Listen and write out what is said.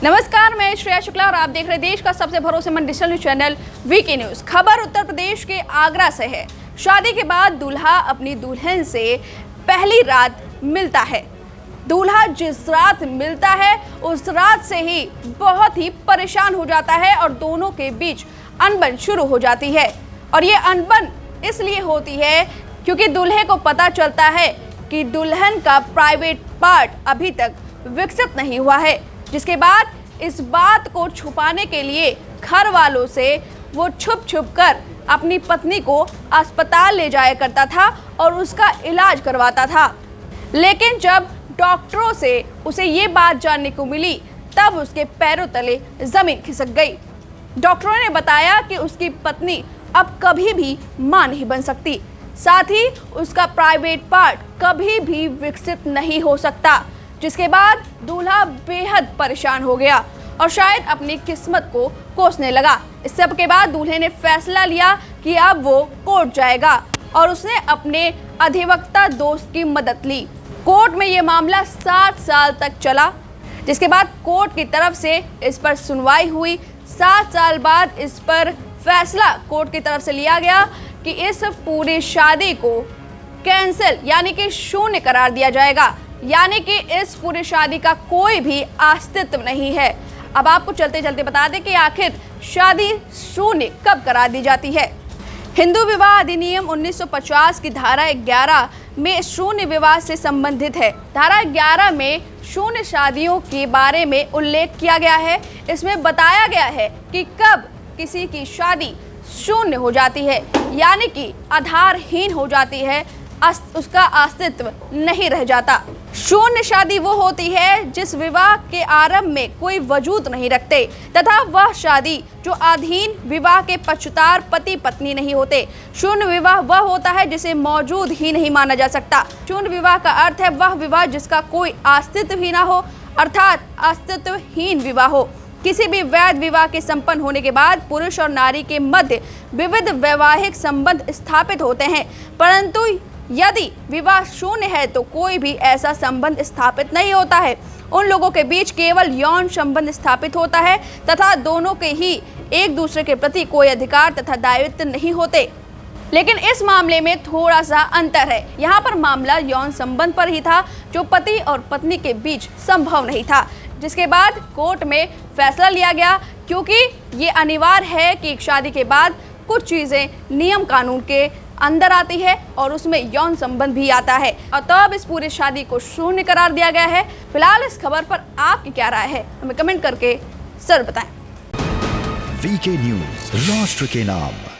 नमस्कार, मैं श्रेया शुक्ला और आप देख रहे हैं देश का सबसे भरोसेमंद digital news channel VK news. खबर उत्तर प्रदेश के आगरा से है। शादी के बाद दूल्हा अपनी दुल्हन से पहली रात मिलता है। दूल्हा जिस रात मिलता है उस रात से ही बहुत ही परेशान हो जाता है और दोनों के बीच अनबन शुरू हो जाती है। और ये अनबन इसलिए होती है क्योंकि दूल्हे को पता चलता है कि दुल्हन का प्राइवेट पार्ट अभी तक विकसित नहीं हुआ है, जिसके बाद इस बात को छुपाने के लिए घर वालों से वो छुप छुप कर अपनी पत्नी को अस्पताल ले जाया करता था और उसका इलाज करवाता था। लेकिन जब डॉक्टरों से उसे ये बात जानने को मिली तब उसके पैरों तले जमीन खिसक गई। डॉक्टरों ने बताया कि उसकी पत्नी अब कभी भी मां नहीं बन सकती, साथ ही उसका प्राइवेट पार्ट कभी भी विकसित नहीं हो सकता, जिसके बाद दूल्हा बेहद परेशान हो गया और शायद अपनी किस्मत को कोसने लगा। इस सब के बाद दूल्हे ने फैसला लिया कि अब वो कोर्ट जाएगा और उसने अपने अधिवक्ता दोस्त की मदद ली। कोर्ट में ये मामला 7 साल तक चला, जिसके बाद कोर्ट की तरफ से इस पर सुनवाई हुई। 7 साल बाद इस पर फैसला कोर्ट की तरफ से लिया गया कि इस पूरी शादी को कैंसिल यानी कि शून्य करार दिया जाएगा, यानी कि इस पूरी शादी का कोई भी अस्तित्व नहीं है। अब आपको चलते चलते बता दें कि आखिर शादी शून्य कब करा दी जाती है। हिंदू विवाह अधिनियम 1950 की धारा 11 में शून्य विवाह से संबंधित है। धारा 11 में शून्य शादियों के बारे में उल्लेख किया गया है। इसमें बताया गया है कि कब किसी की शादी शून्य हो जाती है, यानी कि आधारहीन हो जाती है, उसका अस्तित्व नहीं रह जाता। शून्य शादी वो होती है जिस विवाह के आरंभ में कोई वजूद नहीं रखते तथा वह शादी जो अधीन विवाह के पक्षकार पति पत्नी नहीं होते। शून्य विवाह वह होता है जिसे मौजूद ही नहीं माना जा सकता। शून्य विवाह का अर्थ है वह विवाह जिसका कोई अस्तित्व ही ना हो, अर्थात अस्तित्वहीन विवाह हो। किसी भी वैध विवाह के संपन्न होने के बाद पुरुष और नारी के मध्य विविध वैवाहिक संबंध स्थापित होते हैं, परंतु यदि विवाह शून्य है तो कोई भी ऐसा संबंध स्थापित नहीं होता है। उन लोगों के बीच केवल यौन संबंध स्थापित होता है तथा दोनों के ही एक दूसरे के प्रति कोई अधिकार तथा दायित्व नहीं होते। लेकिन इस मामले में थोड़ा सा अंतर है। यहाँ पर मामला यौन संबंध पर ही था जो पति और पत्नी के बीच संभव नहीं था, जिसके बाद कोर्ट में फैसला लिया गया क्योंकि ये अनिवार्य है कि एक शादी के बाद कुछ चीज़ें नियम कानून के अंदर आती है और उसमें यौन संबंध भी आता है, और तब इस पूरी शादी को शून्य करार दिया गया है। फिलहाल इस खबर पर आपकी क्या राय है, हमें कमेंट करके जरूर बताएं। वीके न्यूज, राष्ट्र के नाम।